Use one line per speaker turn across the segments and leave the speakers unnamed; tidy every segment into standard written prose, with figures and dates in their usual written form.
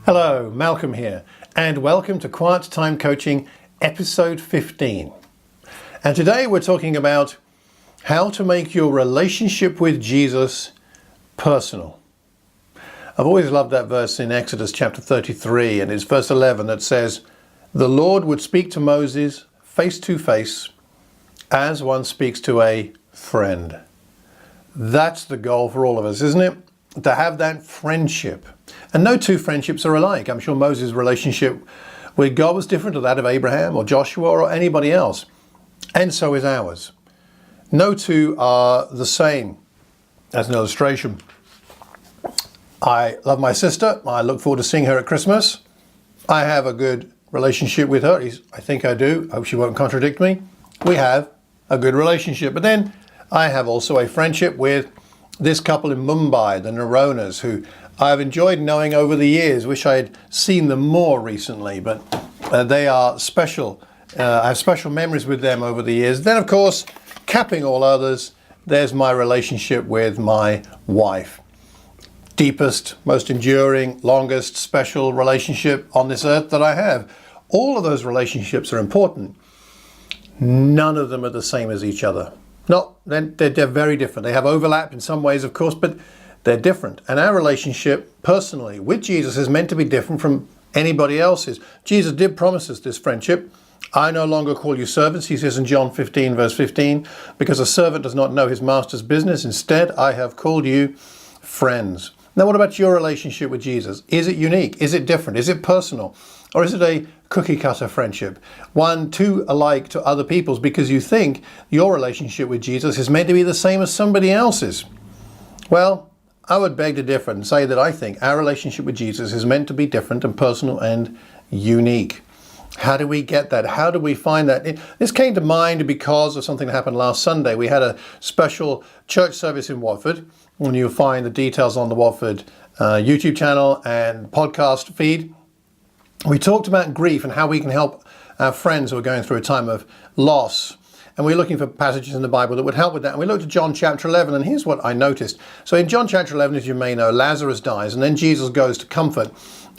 Hello, Malcolm here, and welcome to Quiet Time Coaching, episode 15. And today we're talking about how to make your relationship with Jesus personal. I've always loved that verse in Exodus chapter 33, and it's verse 11 that says, "The Lord would speak to Moses face to face as one speaks to a friend." That's the goal for all of us, isn't it? To have that friendship. And no two friendships are alike. I'm sure Moses' relationship with God was different to that of Abraham or Joshua or anybody else. And so is ours. No two are the same. As an illustration, I love my sister. I look forward to seeing her at Christmas. I have a good relationship with her. I think I do. I hope she won't contradict me. We have a good relationship. But then I have also a friendship with this couple in Mumbai, the Naronas, who I've enjoyed knowing over the years. Wish I had seen them more recently, but they are special. I have special memories with them over the years. Then, of course, capping all others, there's my relationship with my wife. Deepest, most enduring, longest, special relationship on this earth that I have. All of those relationships are important. None of them are the same as each other. No, they're very different. They have overlap in some ways, of course, but they're different. And our relationship personally with Jesus is meant to be different from anybody else's. Jesus did promise us this friendship. "I no longer call you servants," he says in John 15, verse 15, "because a servant does not know his master's business. Instead, I have called you friends." Now, what about your relationship with Jesus? Is it unique? Is it different? Is it personal? Or is it a cookie cutter friendship? One too alike to other people's because you think your relationship with Jesus is meant to be the same as somebody else's? Well, I would beg to differ and say that I think our relationship with Jesus is meant to be different and personal and unique. How do we get that? How do we find that? This came to mind because of something that happened last Sunday. We had a special church service in Watford, and you'll find the details on the Watford YouTube channel and podcast feed. We talked about grief and how we can help our friends who are going through a time of loss. And we're looking for passages in the Bible that would help with that. And we looked at John chapter 11, and here's what I noticed. So in John chapter 11, as you may know, Lazarus dies, and then Jesus goes to comfort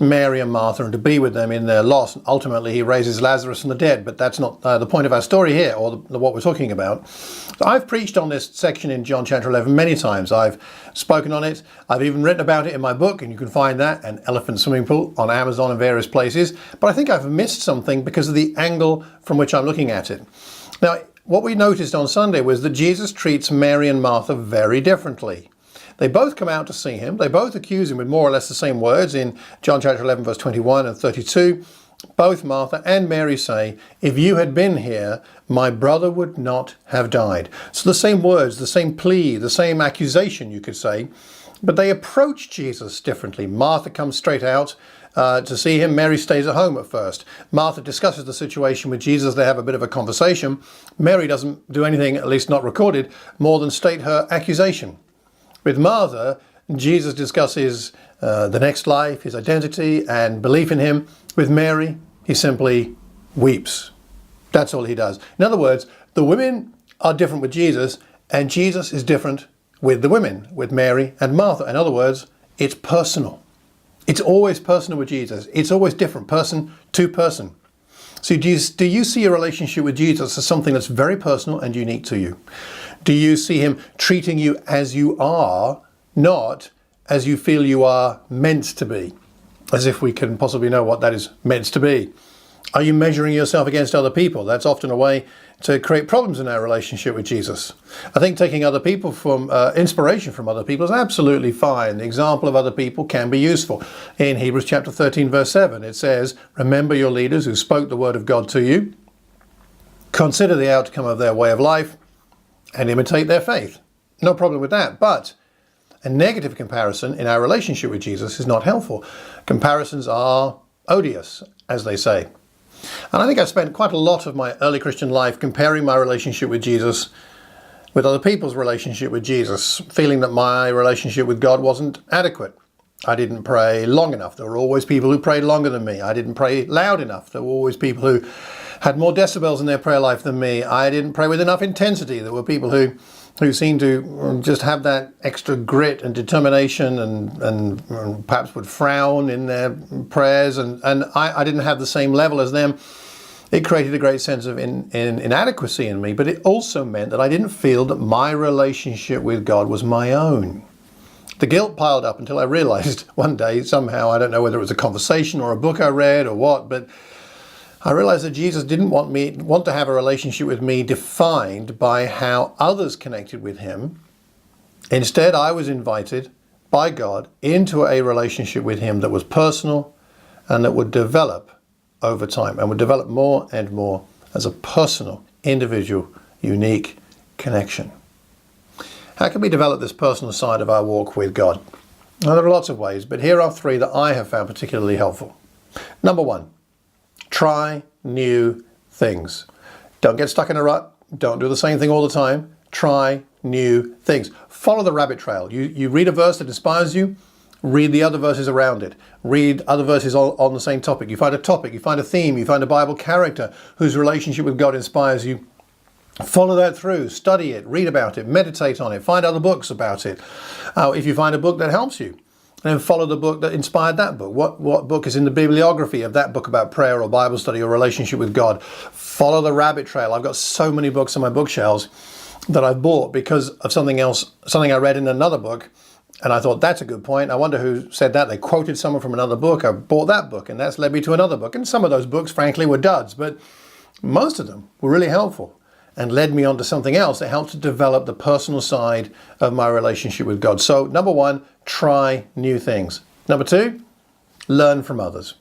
Mary and Martha and to be with them in their loss. And ultimately, he raises Lazarus from the dead, but that's not the point of our story here, or what we're talking about. So I've preached on this section in John chapter 11 many times. I've spoken on it. I've even written about it in my book, and you can find that and Elephant Swimming Pool on Amazon and various places. But I think I've missed something because of the angle from which I'm looking at it. Now, what we noticed on Sunday was that Jesus treats Mary and Martha very differently. They both come out to see him. They both accuse him with more or less the same words in John chapter 11, verse 21 and 32. Both Martha and Mary say, "If you had been here, my brother would not have died." So the same words, the same plea, the same accusation, you could say. But they approach Jesus differently. Martha comes straight out to see him. Mary stays at home at first. Martha discusses the situation with Jesus. They have a bit of a conversation. Mary doesn't do anything, at least not recorded, more than state her accusation. With Martha, Jesus discusses the next life, his identity and belief in him. With Mary, he simply weeps. That's all he does. In other words, the women are different with Jesus, and Jesus is different with the women, with Mary and Martha. In other words, it's personal. It's always personal with Jesus. It's always different, person to person. So do you see your relationship with Jesus as something that's very personal and unique to you? Do you see him treating you as you are, not as you feel you are meant to be? As if we can possibly know what that is meant to be. Are you measuring yourself against other people? That's often a way to create problems in our relationship with Jesus. I think taking other people from inspiration from other people is absolutely fine. The example of other people can be useful. In Hebrews chapter 13, verse 7, it says, "Remember your leaders who spoke the word of God to you. Consider the outcome of their way of life and imitate their faith." No problem with that. But a negative comparison in our relationship with Jesus is not helpful. Comparisons are odious, as they say. And I think I spent quite a lot of my early Christian life comparing my relationship with Jesus with other people's relationship with Jesus, feeling that my relationship with God wasn't adequate. I didn't pray long enough. There were always people who prayed longer than me. I didn't pray loud enough. There were always people who had more decibels in their prayer life than me. I didn't pray with enough intensity. There were people who seemed to just have that extra grit and determination and perhaps would frown in their prayers. And I didn't have the same level as them. It created a great sense of inadequacy in me, but it also meant that I didn't feel that my relationship with God was my own. The guilt piled up until I realized one day, somehow, I don't know whether it was a conversation or a book I read or what, but I realized that Jesus didn't want to have a relationship with me defined by how others connected with him. Instead, I was invited by God into a relationship with him that was personal and that would develop over time and would develop more and more as a personal, individual, unique connection. How can we develop this personal side of our walk with God? Well, there are lots of ways, but here are 3 that I have found particularly helpful. Number 1, try new things. Don't get stuck in a rut. Don't do the same thing all the time. Try new things. Follow the rabbit trail. You read a verse that inspires you, read the other verses around it. Read other verses on the same topic. You find a topic, you find a theme, you find a Bible character whose relationship with God inspires you. Follow that through, study it, read about it, meditate on it, find other books about it. If you find a book that helps you, then follow the book that inspired that book. What book is in the bibliography of that book about prayer or Bible study or relationship with God? Follow the rabbit trail. I've got so many books on my bookshelves that I've bought because of something I read in another book. And I thought, that's a good point. I wonder who said that. They quoted someone from another book. I bought that book, and that's led me to another book. And some of those books, frankly, were duds, but most of them were really helpful and led me on to something else that helped to develop the personal side of my relationship with God. So, number 1, try new things. Number 2, learn from others.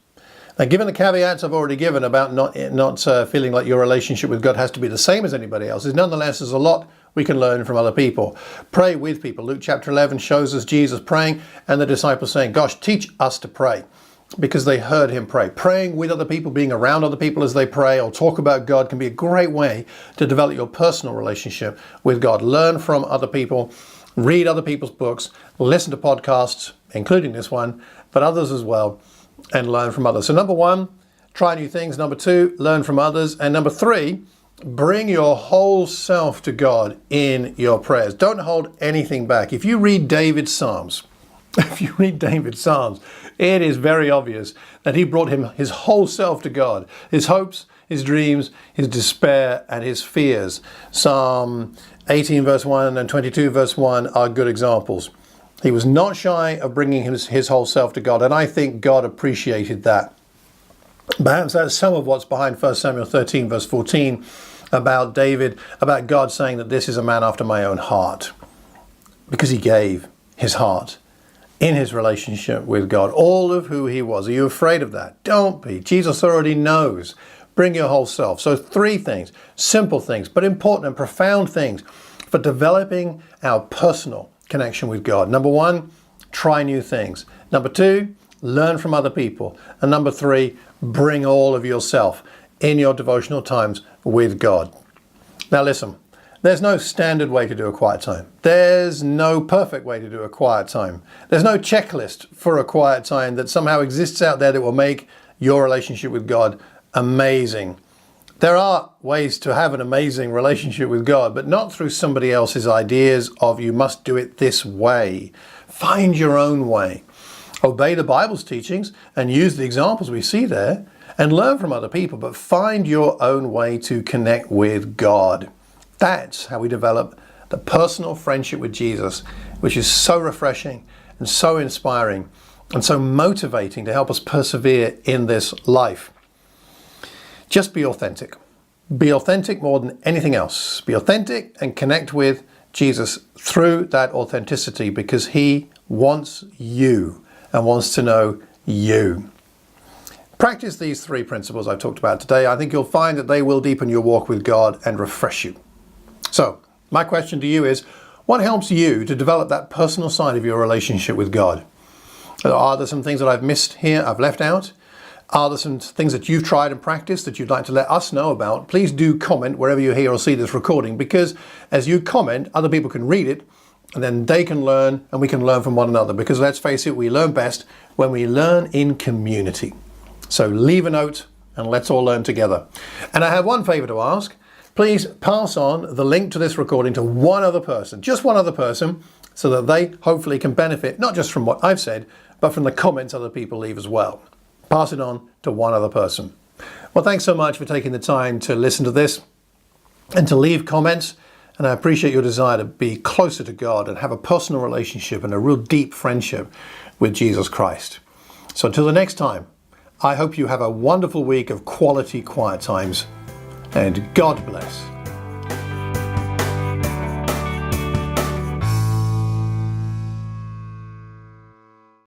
Now, given the caveats I've already given about not feeling like your relationship with God has to be the same as anybody else's, nonetheless, there's a lot we can learn from other people. Pray with people. Luke chapter 11 shows us Jesus praying and the disciples saying, gosh, teach us to pray, because they heard him pray. Praying with other people, being around other people as they pray or talk about God can be a great way to develop your personal relationship with God. Learn from other people, read other people's books, listen to podcasts, including this one, but others as well, and learn from others. So number 1, try new things. Number 2, learn from others. And number 3, bring your whole self to God in your prayers. Don't hold anything back. If you read David's Psalms, it is very obvious that he brought his whole self to God. His hopes, his dreams, his despair, and his fears. Psalm 18 verse 1 and 22 verse 1 are good examples. He was not shy of bringing his whole self to God, and I think God appreciated that. Perhaps that's some of what's behind 1 Samuel 13 verse 14 about David, about God saying that this is a man after my own heart, because he gave his heart in his relationship with God, all of who he was. Are you afraid of that? Don't be. Jesus already knows. Bring your whole self. So 3 things, simple things, but important and profound things for developing our personal connection with God. Number 1, try new things. Number 2, learn from other people. And number 3, bring all of yourself in your devotional times with God. Now listen, there's no standard way to do a quiet time. There's no perfect way to do a quiet time. There's no checklist for a quiet time that somehow exists out there that will make your relationship with God amazing. There are ways to have an amazing relationship with God, but not through somebody else's ideas of you must do it this way. Find your own way. Obey the Bible's teachings and use the examples we see there and learn from other people, but find your own way to connect with God. That's how we develop the personal friendship with Jesus, which is so refreshing and so inspiring and so motivating to help us persevere in this life. Just be authentic. Be authentic more than anything else. Be authentic and connect with Jesus through that authenticity, because he wants you and wants to know you. Practice these 3 principles I've talked about today. I think you'll find that they will deepen your walk with God and refresh you. So, my question to you is, what helps you to develop that personal side of your relationship with God? Are there some things that I've missed here, I've left out? Are there some things that you've tried and practiced that you'd like to let us know about? Please do comment wherever you hear or see this recording, because as you comment, other people can read it, and then they can learn, and we can learn from one another. Because let's face it, we learn best when we learn in community. So leave a note and let's all learn together. And I have one favor to ask. Please pass on the link to this recording to one other person, just one other person, so that they hopefully can benefit not just from what I've said, but from the comments other people leave as well. Pass it on to one other person. Well, thanks so much for taking the time to listen to this and to leave comments. And I appreciate your desire to be closer to God and have a personal relationship and a real deep friendship with Jesus Christ. So until the next time, I hope you have a wonderful week of quality quiet times, and God bless.